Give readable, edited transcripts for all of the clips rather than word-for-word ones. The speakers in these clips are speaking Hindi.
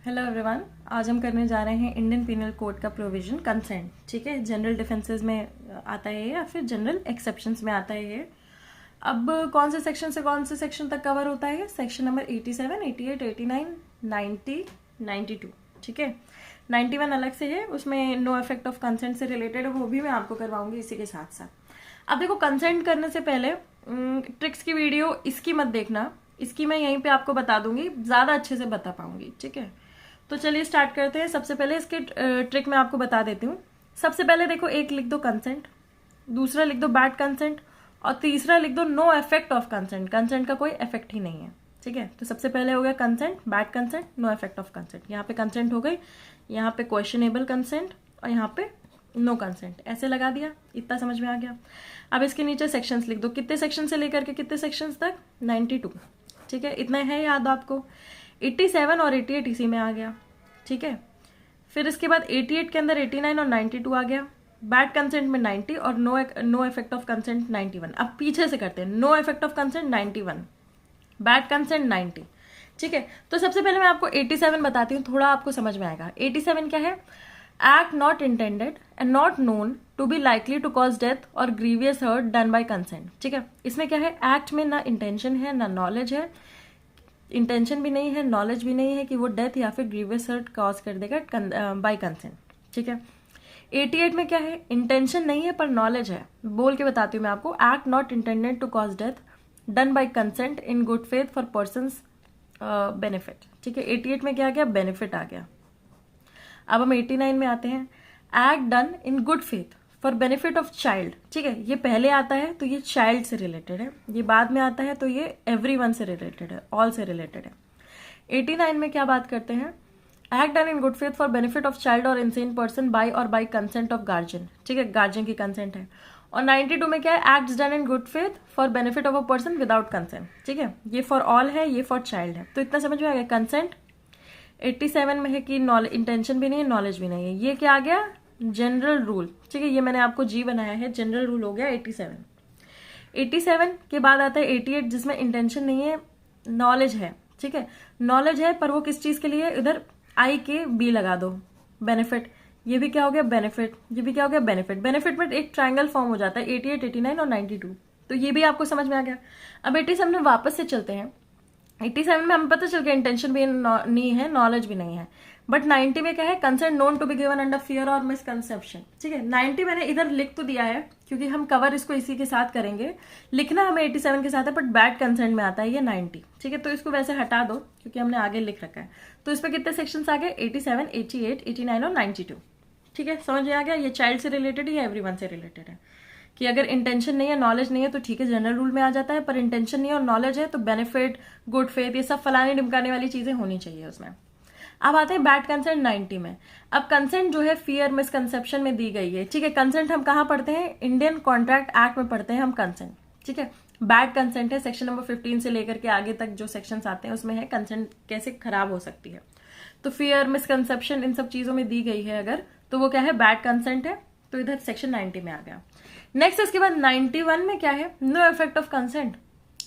Hello everyone. आज हम करने जा रहे हैं इंडियन पिनल कोड का प्रोविजन कंसेंट। ठीक है, जनरल डिफेंसेस में आता है या फिर जनरल एक्सेप्शंस में आता है ये। अब कौन से सेक्शन से कौन से सेक्शन तक कवर होता है? Section number 87, 88, 89, 90, 92। ठीक है, 91 अलग से है, उसमें नो इफेक्ट ऑफ कंसेंट से रिलेटेड है, वो भी मैं आपको करवाऊंगी इसी के साथ साथ। अब देखो, कंसेंट करने से पहले ट्रिक्स की वीडियो इसकी मत देखना, इसकी मैं यहीं पे आपको बता दूंगी, ज्यादा अच्छे से बता पाऊंगी। ठीक है, तो चलिए स्टार्ट करते हैं। सबसे पहले इसके ट्रिक मैं आपको बता देती हूँ। सबसे पहले देखो, एक लिख दो कंसेंट, दूसरा लिख दो बैड कंसेंट, और तीसरा लिख दो no effect of consent. Consent का कोई इफेक्ट ही नहीं है। ठीक है, तो सबसे पहले हो गया consent, bad consent, no effect of consent. यहाँ पे कंसेंट हो गई, यहाँ पे क्वेश्चनेबल कंसेंट, और यहाँ पे नो कंसेंट। ऐसे लगा दिया, इतना समझ में आ गया। अब इसके नीचे सेक्शंस लिख दो, कितने सेक्शन से लेकर के कितने सेक्शंस तक? 92। ठीक है, इतना है याद आपको। 87 और 88 इसी में आ गया। ठीक है, फिर इसके बाद 88 के अंदर 89 और 92 आ गया। बैड कंसेंट में 90 और नो इफेक्ट ऑफ कंसेंट 91। अब पीछे से करते हैं। No effect of consent 91, bad consent 90। ठीक है, तो सबसे पहले मैं आपको 87 बताती हूँ, थोड़ा आपको समझ में आएगा। 87 क्या है? Act not intended and not known to be likely to cause death और grievous hurt done by consent. ठीक है, इसमें क्या है? एक्ट में ना इंटेंशन है ना नॉलेज है, इंटेंशन भी नहीं है, नॉलेज भी नहीं है कि वो डेथ या फिर ग्रीवियस हर्ट कॉज कर देगा बाय कंसेंट। ठीक है, 88 में क्या है? इंटेंशन नहीं है पर नॉलेज है। बोल के बताती हूँ मैं आपको। Act not intended to cause death done by consent in good faith for person's benefit. ठीक है, 88 में क्या आ गया? बेनिफिट आ गया। अब हम 89 में आते हैं। Act done in good faith for benefit of child. ठीक है, ये पहले आता है तो ये चाइल्ड से रिलेटेड है, ये बाद में आता है तो ये एवरीवन से रिलेटेड है, ऑल से रिलेटेड है। 89 में क्या बात करते हैं? Act done in good faith for benefit of child और इनसेन पर्सन बाय और बाय कंसेंट ऑफ गार्जियन। ठीक है, गार्जियन की कंसेंट है। और 92 में क्या है? Acts done in good faith for benefit of a person without consent. ठीक है, ये फॉर ऑल है, ये फॉर चाइल्ड है। तो इतना समझ में आ गया। कंसेंट 87 में है कि इंटेंशन भी नहीं है, नॉलेज भी नहीं है। ये क्या आ गया? General rule. ठीक है, ये मैंने आपको जी बनाया है, जनरल रूल हो गया 87। 87 के बाद आता है 88, जिसमें इंटेंशन नहीं है, नॉलेज है। ठीक है, नॉलेज है पर वो किस चीज के लिए? इधर आई के बी लगा दो, बेनिफिट। ये भी क्या हो गया? बेनिफिट। ये भी क्या हो गया? बेनिफिट। बेनिफिट में एक ट्रायंगल फॉर्म हो जाता है, 88, 89 और 92। तो ये भी आपको समझ में आ गया। अब 87 में वापस से चलते हैं। 87 में हमें पता चल गया इंटेंशन भी नहीं है, नॉलेज भी नहीं है। बट 90 में क्या है? Consent known to be given under fear और मिसकंसेप्शन। ठीक है, 90 मैंने इधर लिख तो दिया है क्योंकि हम कवर इसको इसी के साथ करेंगे। लिखना हमें 87 के साथ है, बट बैड कंसेंट में आता है ये 90। ठीक है, तो इसको वैसे हटा दो क्योंकि हमने आगे लिख रखा है। तो इस पर कितने सेक्शंस आ गए? 87, 88, 89 और 92। ठीक है, समझ में आ गया। ये चाइल्ड से रिलेटेड है या एवरीवन से रिलेटेड है? कि अगर इंटेंशन नहीं है, नॉलेज नहीं है तो ठीक है, जनरल रूल में आ जाता है। पर इंटेंशन नहीं है और नॉलेज है तो बेनिफिट, गुड फेथ, ये सब फलाने डिमकाने वाली चीजें होनी चाहिए उसमें। अब आते हैं बैड कंसेंट 90 में। अब कंसेंट जो है फियर मिसकंसेप्शन में दी गई है। ठीक है, कंसेंट हम कहाँ पढ़ते हैं? इंडियन कॉन्ट्रैक्ट एक्ट में पढ़ते हैं हम कंसेंट। ठीक है, बैड कंसेंट है सेक्शन नंबर 15 से लेकर के आगे तक जो सेक्शंस आते हैं उसमें है कंसेंट कैसे खराब हो सकती है। तो फियर मिसकंसेप्शन इन सब चीजों में दी गई है अगर, तो वो क्या है? बैड कंसेंट है। तो इधर सेक्शन 90 में आ गया। नेक्स्ट इसके बाद 91 में क्या है? No effect of consent,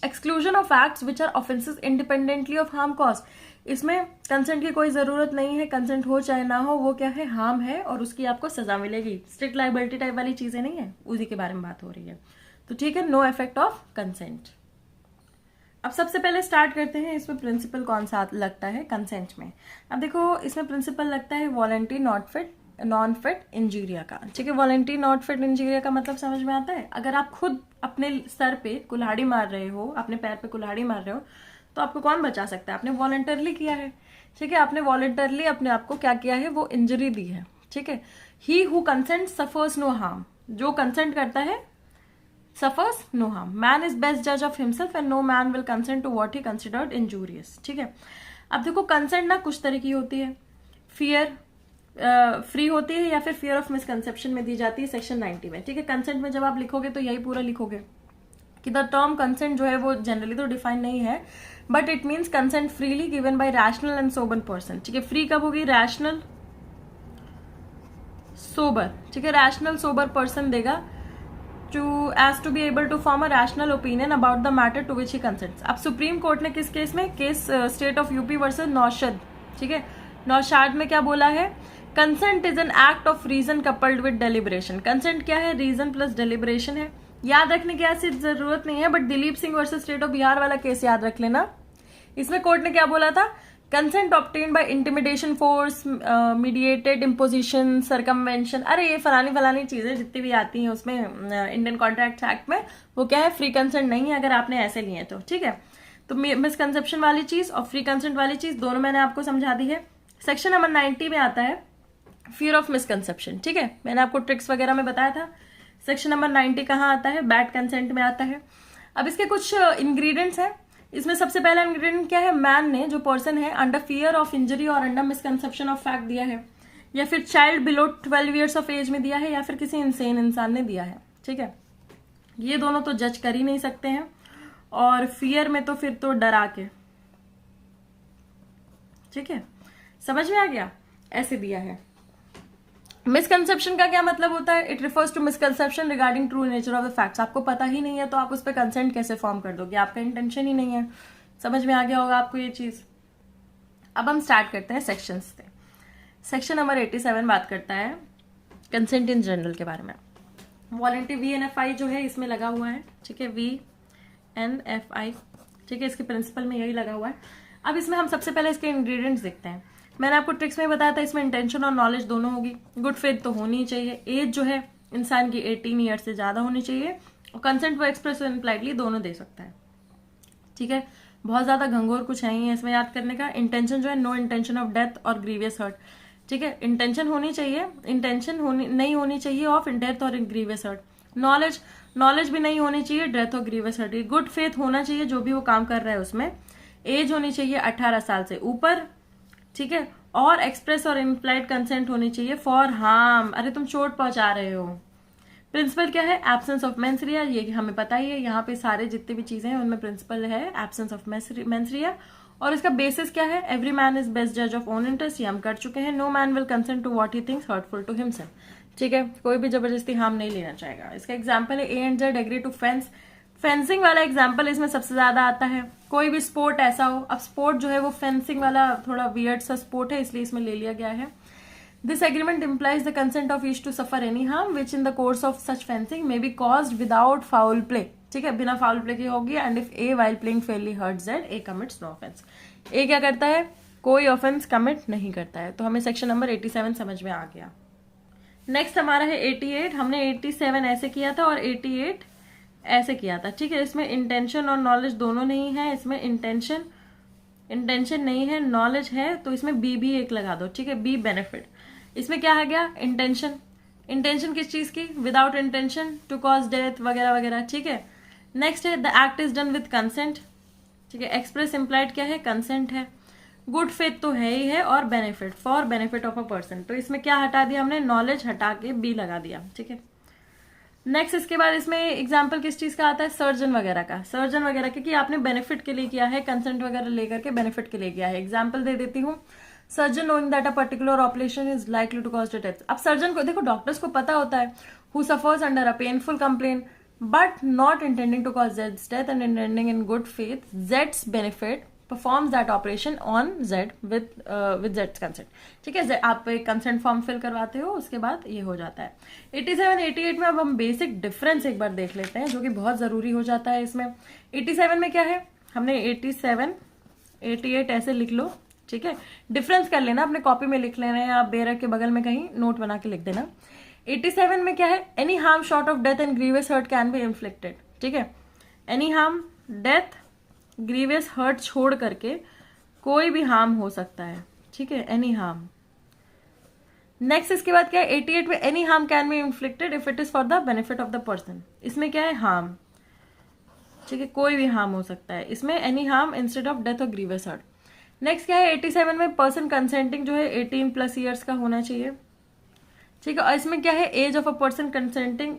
exclusion of acts which are offences independently of harm cause. इसमें कंसेंट की कोई जरूरत नहीं है, कंसेंट हो चाहे ना हो, वो क्या है? हार्म है और उसकी आपको सजा मिलेगी। स्ट्रिक्ट लाइबिलिटी टाइप वाली चीजें नहीं है, उसी के बारे में बात हो रही है। तो ठीक है, नो इफेक्ट ऑफ कंसेंट। अब सबसे पहले स्टार्ट करते हैं, इसमें प्रिंसिपल कौन सा लगता है कंसेंट में। अब देखो, इसमें प्रिंसिपल लगता है वॉलंटरी नॉन फिट इंजीरिया का। ठीक है, वॉलंटरी नॉट फिट इंजीरिया का मतलब समझ में आता है? अगर आप खुद अपने सर पे कुल्हाड़ी मार रहे हो, अपने पैर पे कुल्हाड़ी मार रहे हो, तो आपको कौन बचा सकता है? आपने वॉलंटरली किया है। ठीक है, आपने वॉलंटरली अपने आप को क्या किया है? वो इंजरी दी है। ठीक है, he who consent suffers no harm. जो कंसेंट करता है suffers no harm. Man is best जज of himself and no man will consent to what he considered injurious. ठीक है, अब देखो कंसेंट ना कुछ तरह की होती है। फियर फ्री होती है या फिर फियर ऑफ मिसकंसेप्शन में दी जाती है सेक्शन 90 में। ठीक है, कंसेंट में जब आप लिखोगे तो यही पूरा लिखोगे कि द टर्म कंसेंट जो है वो जनरली तो डिफाइन नहीं है, but it means consent freely given by rational and sober person. ठीक है, फ्री कब होगी? Rational sober. ठीक है, रैशनल सोबर पर्सन देगा to be able to form a rational opinion about the matter to which he consents। अब सुप्रीम कोर्ट ने किस केस में? Case state of UP versus Naushad. ठीक है, नौशाद में क्या बोला है, consent is an act of reason coupled with deliberation. Consent क्या है, रीजन प्लस डेलिब्रेशन है। याद रखने की ऐसी जरूरत नहीं है, but Dilip Singh versus state of Bihar वाला केस याद रख लेना। इसमें कोर्ट ने क्या बोला था, consent obtained by intimidation, force, mediated imposition, circumvention, अरे ये फलानी चीजें जितनी भी आती हैं उसमें इंडियन कॉन्ट्रैक्ट एक्ट में, वो क्या है, फ्री कंसेंट नहीं है अगर आपने ऐसे लिए तो, ठीक है। तो मिसकंसेप्शन वाली चीज और फ्री कंसेंट वाली चीज दोनों मैंने आपको समझा दी है। सेक्शन नंबर 90 में आता है फियर ऑफ मिसकंसेप्शन, ठीक है, मैंने आपको ट्रिक्स वगैरह में बताया था। सेक्शन नंबर 90 कहाँ आता है, बैड कंसेंट में आता है। अब इसके कुछ इंग्रेडिएंट्स हैं। इसमें सबसे पहला इंग्रेडिएंट क्या है, मैन ने, जो पर्सन है, अंडर फियर ऑफ इंजरी और अंडर मिसकंसेप्शन ऑफ फैक्ट दिया है, या फिर child below 12 years of age में दिया है, या फिर किसी इंसेन इंसान ने दिया है, ठीक है। ये दोनों तो जज कर ही नहीं सकते हैं, और फियर में तो फिर तो डरा के, ठीक है, समझ में आ गया, ऐसे दिया है। मिसकंसेप्शन का क्या मतलब होता है, it refers to misconception regarding true nature of the facts. आपको पता ही नहीं है तो आप उस पर कंसेंट कैसे फॉर्म कर दोगे, आपका इंटेंशन ही नहीं है। समझ में आ गया होगा आपको ये चीज। अब हम स्टार्ट करते हैं सेक्शन से। सेक्शन नंबर 87 बात करता है कंसेंट इन जनरल के बारे में। वॉलंटरी VNFI जो है इसमें लगा हुआ है, ठीक है, VNFI, ठीक है, इसके प्रिंसिपल में यही लगा हुआ है। अब इसमें हम सबसे पहले इसके इंग्रेडिएंट्स देखते हैं। मैंने आपको ट्रिक्स में बताया था, इसमें इंटेंशन और नॉलेज दोनों होगी। गुड फेथ तो होनी ही चाहिए, एज जो है इंसान की 18 ईयर से ज्यादा होनी चाहिए, और कंसेंट वो एक्सप्रेस और इम्प्लाइडली दोनों दे सकता है, ठीक है। बहुत ज्यादा घंघोर कुछ है ही इसमें याद करने का। इंटेंशन जो है, नो इंटेंशन ऑफ डेथ और ग्रीवियस हर्ट, ठीक है, इंटेंशन होनी चाहिए, इंटेंशन नहीं होनी चाहिए ऑफ डेथ और ग्रीवियस हर्ट। नॉलेज भी नहीं होनी चाहिए डेथ और ग्रीवियस हर्ट। गुड फेथ होना चाहिए जो भी वो काम कर रहा है उसमें। एज होनी चाहिए 18 साल से ऊपर, ठीक है, और एक्सप्रेस और इम्प्लाइड कंसेंट होनी चाहिए फॉर हार्म, अरे तुम चोट पहुंचा रहे हो। प्रिंसिपल क्या है, एब्सेंस ऑफ मेंसरिया, ये हमें पता ही है, यहाँ पे सारे जितने भी चीजें हैं उनमें प्रिंसिपल है एब्सेंस ऑफ मेंसरिया। और इसका बेसिस क्या है, एवरी मैन इज बेस्ट जज ऑफ ओन इंटरेस्ट, ये हम कर चुके हैं। No man will consent to what he thinks hurtful to himself, ठीक है, कोई भी जबरदस्ती हार्म नहीं लेना चाहेगा। इसका एग्जाम्पल है A and Z agree to fence. Fencing वाला एग्जाम्पल इसमें सबसे ज्यादा आता है। कोई भी स्पोर्ट ऐसा हो, अब स्पोर्ट जो है वो फेंसिंग वाला थोड़ा वियर्ड सा स्पोर्ट है, इसलिए इसमें ले लिया गया है। This agreement implies the consent of each to suffer any harm which in the course of such fencing may be caused without foul play, ठीक है, बिना फाउल प्ले के होगी। And if A while playing fairly hurt Z, A commits no offense। A क्या करता है, कोई ऑफेंस कमिट नहीं करता है। तो हमें सेक्शन नंबर 87 समझ में आ गया। नेक्स्ट हमारा है 88। हमने 87 ऐसे किया था और 88 ऐसे किया था, ठीक है। इसमें इंटेंशन और नॉलेज दोनों नहीं है, इसमें इंटेंशन नहीं है, नॉलेज है, तो इसमें बी भी एक लगा दो, ठीक है, बी बेनिफिट। इसमें क्या आ गया, इंटेंशन किस चीज की, without intention to cause death वगैरह वगैरह, ठीक है। नेक्स्ट है the act is done with consent, ठीक है, एक्सप्रेस इम्प्लाइड क्या है, कंसेंट है। गुड फेथ तो है ही है, और benefit, for benefit of a person, तो इसमें क्या हटा दिया हमने, नॉलेज हटा के बी लगा दिया, ठीक है। नेक्स्ट इसके बाद इसमें एग्जाम्पल किस चीज का आता है, सर्जन वगैरह का, क्योंकि आपने बेनिफिट के लिए किया है, कंसेंट वगैरह लेकर के बेनिफिट के लिए किया है। एग्जाम्पल दे देती हूँ, surgeon knowing that a particular operation is likely to cause death. अब सर्जन को देखो, डॉक्टर्स को पता होता है, who suffers under a painful complaint but not intending to cause Z's death and intending in good faith Z's benefit performs that operation on Z with Z's consent, ठीक है। आप एक कंसेंट फॉर्म फिल करवाते हो, उसके बाद ये हो जाता है। 87 88 में अब हम बेसिक डिफरेंस एक बार देख लेते हैं, जो कि बहुत जरूरी हो जाता है इसमें। 87 में क्या है, हमने 87 88 ऐसे लिख लो, ठीक है, डिफरेंस कर लेना, अपने कॉपी में लिख लेना या बेरर के बगल में कहीं नोट बना के लिख देना। 87 में क्या है, any harm short of death and grievous hurt can be inflicted, ठीक है, any harm, death, grievous hurt छोड़ करके कोई भी हार्म हो सकता है, ठीक है, एनी हार्म। नेक्स्ट इसके बाद क्या है, 88 में any harm can be inflicted if it is for the benefit of the person. इसमें क्या है, हार्म, ठीक है, कोई भी हार्म हो सकता है, इसमें any harm instead of death और ग्रीवियस हर्ट। नेक्स्ट क्या है, 87 में पर्सन कंसेंटिंग जो है 18+ ईयर्स का होना चाहिए, ठीक है, और इसमें क्या है, age of a person consenting,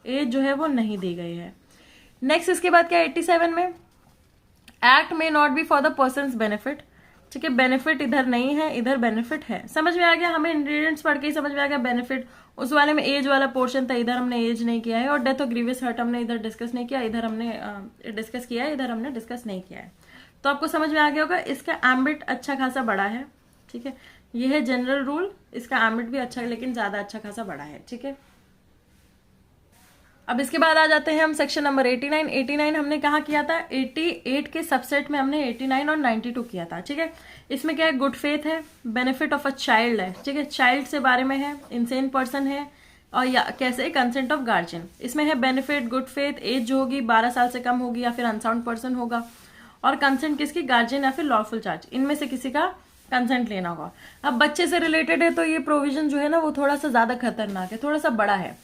age जो है वो नहीं दी गई है। नेक्स्ट इसके बाद क्या है, 87 में एक्ट में not be for the person benefit, ठीक है, बेनिफिट इधर नहीं है, इधर बेनिफिट है। समझ में आ गया, हमें इंग्रेडिएंट्स पढ़ के ही समझ में आ गया। बेनिफिट उस वाले में एज वाला पोर्शन था, इधर हमने एज नहीं किया है, और डेथ और ग्रीवियस हर्ट हमने इधर डिस्कस नहीं किया, इधर हमने डिस्कस किया है, इधर हमने डिस्कस नहीं किया है। तो आपको समझ में आ गया होगा, इसका एम्बिट अच्छा खासा बड़ा है, ठीक है, ये है जनरल रूल। इसका एम्बिट भी अच्छा है लेकिन ज्यादा अच्छा खासा बड़ा है। ठीक है, अब इसके बाद आ जाते हैं हम सेक्शन नंबर 89। 89 हमने कहा किया था, 88 के सबसेट में हमने 89 और 92 किया था। ठीक है, इसमें क्या है, गुड फेथ है, बेनिफिट ऑफ अ चाइल्ड है। ठीक है, चाइल्ड से बारे में है, इंसेन पर्सन है, और या कैसे कंसेंट ऑफ गार्जियन। इसमें है बेनिफिट, गुड फेथ, एज जो होगी 12 साल से कम होगी या फिर अनसाउंड पर्सन होगा, और कंसेंट किसकी, गार्जियन या फिर लॉफुल चार्ज, इनमें से किसी का कंसेंट लेना होगा। अब बच्चे से रिलेटेड है तो ये प्रोविजन जो है ना वो थोड़ा सा ज्यादा खतरनाक है, थोड़ा सा बड़ा है।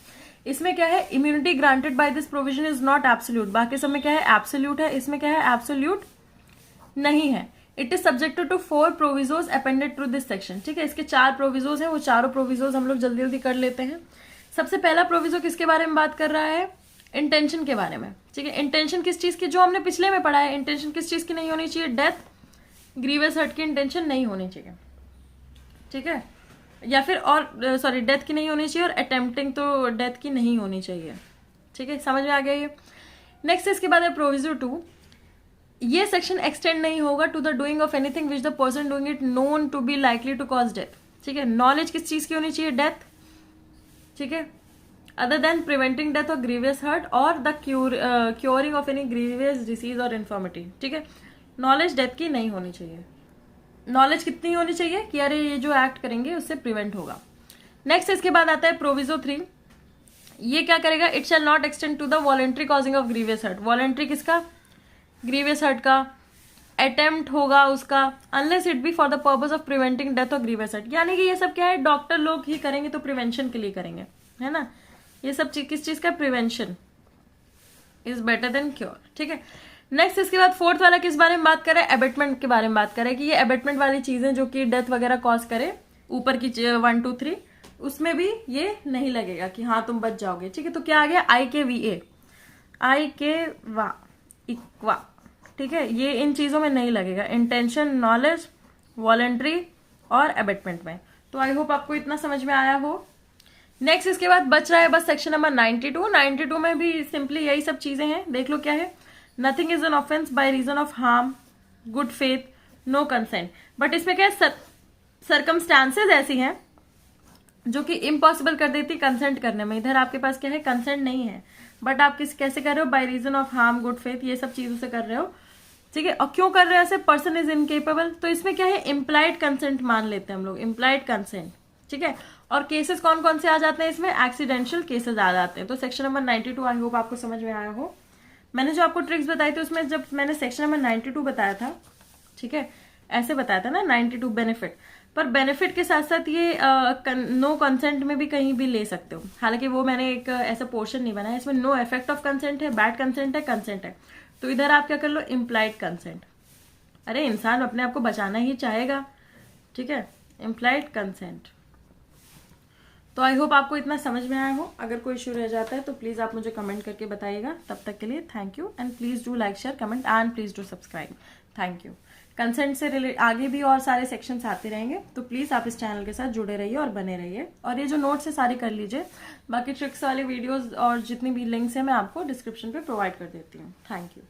इसमें क्या है, immunity granted by this provision is not absolute. बाकी सब में क्या है, एब्सोल्यूट है, इसमें क्या है, एब्सोल्यूट नहीं है। It is subjected to 4 provisos appended to this section. ठीक है, इसके 4 प्रोविजोज हैं, वो चारों प्रोविजोज हम लोग जल्दी जल्दी कर लेते हैं। सबसे पहला प्रोविजो किसके बारे में बात कर रहा है, इंटेंशन के बारे में। ठीक है, इंटेंशन किस चीज की, जो हमने पिछले में पढ़ा है, इंटेंशन किस चीज की नहीं होनी चाहिए, डेथ, ग्रीवियस हर्ट की इंटेंशन नहीं होनी चाहिए। ठीक है, या फिर और सॉरी डेथ की नहीं होनी चाहिए, और अटेम्प्टिंग तो डेथ की नहीं होनी चाहिए। ठीक है, समझ में आ गया ये। नेक्स्ट इसके बाद है प्रोविजो 2। ये सेक्शन एक्सटेंड नहीं होगा to the doing of anything which the person doing it known to be likely to cause death. ठीक है, नॉलेज किस चीज की होनी चाहिए, डेथ। ठीक है, अदर देन प्रिवेंटिंग डेथ और ग्रीवियस हर्ट और the curing of any grievous disease और इन्फॉर्मिटी। ठीक है, नॉलेज डेथ की नहीं होनी चाहिए। नॉलेज कितनी होनी चाहिए कि अरे ये जो एक्ट करेंगे उससे प्रिवेंट होगा। नेक्स्ट इसके बाद आता है प्रोविजो 3। ये क्या करेगा, it shall not extend to the voluntary causing of grievous hurt. Voluntary किसका, ग्रीवियस हर्ट का। अटेम्प्ट होगा उसका, unless it be for the purpose of preventing death और ग्रीवियस हर्ट। यानी कि ये सब क्या है, डॉक्टर लोग ही करेंगे तो प्रिवेंशन के लिए करेंगे, है ना। ये सब किस चीज का, prevention is better than cure. ठीक है, नेक्स्ट इसके बाद 4th वाला किस बारे में बात करें, एबेटमेंट के बारे में बात करें कि ये एबेटमेंट वाली चीजें जो कि डेथ वगैरह कॉज करे, ऊपर की 1 2 3, उसमें भी ये नहीं लगेगा कि हाँ तुम बच जाओगे। ठीक है, तो क्या आ गया, IKVA, IKVA इक्वा। ठीक है, ये इन चीजों में नहीं लगेगा, इंटेंशन, नॉलेज, वॉलेंट्री और एबेटमेंट में। तो आई होप आपको इतना समझ में आया हो। नेक्स्ट इसके बाद बच रहा है बस सेक्शन नंबर 92। 92 में भी सिंपली यही सब चीजें हैं, देख लो क्या है। Nothing is an offence by reason of harm, good faith, no consent. But इसमें क्या है, सर्कमस्टांसेस ऐसी हैं जो कि इम्पॉसिबल कर देती कंसेंट करने में। इधर आपके पास क्या है, कंसेंट नहीं है, बट आप कैसे कर रहे हो, by reason of harm, good faith, ये सब चीजों से कर रहे हो। ठीक है, और क्यों कर रहे हो ऐसे, पर्सन इज इनकेपेबल। तो इसमें क्या है, इम्प्लाइड कंसेंट मान लेते हैं हम लोग, इम्प्लाइड कंसेंट। ठीक है, और केसेस कौन कौन से आ जाते हैं इसमें, एक्सीडेंशियल केसेस आ जाते हैं। तो सेक्शन नंबर 92 आई होप आपको समझ में आया हो। मैंने जो आपको ट्रिक्स बताई थी उसमें जब मैंने सेक्शन नंबर 92 बताया था, ठीक है, ऐसे बताया था ना 92 बेनिफिट, पर बेनिफिट के साथ साथ ये नो कंसेंट में भी कहीं भी ले सकते हो। हालांकि वो मैंने एक ऐसा पोर्शन नहीं बनाया, इसमें नो इफेक्ट ऑफ कंसेंट है, बैड कंसेंट है, कंसेंट है। तो इधर आप क्या कर लो, इम्प्लाइड कंसेंट। अरे इंसान अपने आप को बचाना ही चाहेगा। ठीक है, इम्प्लाइड कंसेंट। तो आई होप आपको इतना समझ में आया हो। अगर कोई इशू रह जाता है तो प्लीज आप मुझे कमेंट करके बताइएगा। तब तक के लिए thank you, and please do like, share, comment, and please do subscribe. Thank you. Consent से रिलेटेड आगे भी और सारे सेक्शंस आते रहेंगे, तो प्लीज आप इस चैनल के साथ जुड़े रहिए और बने रहिए। और ये जो नोट्स है सारे कर लीजिए। बाकी ट्रिक्स वाले वीडियोज और जितनी भी लिंक्स है मैं आपको डिस्क्रिप्शन पे प्रोवाइड कर देती हूँ। Thank you.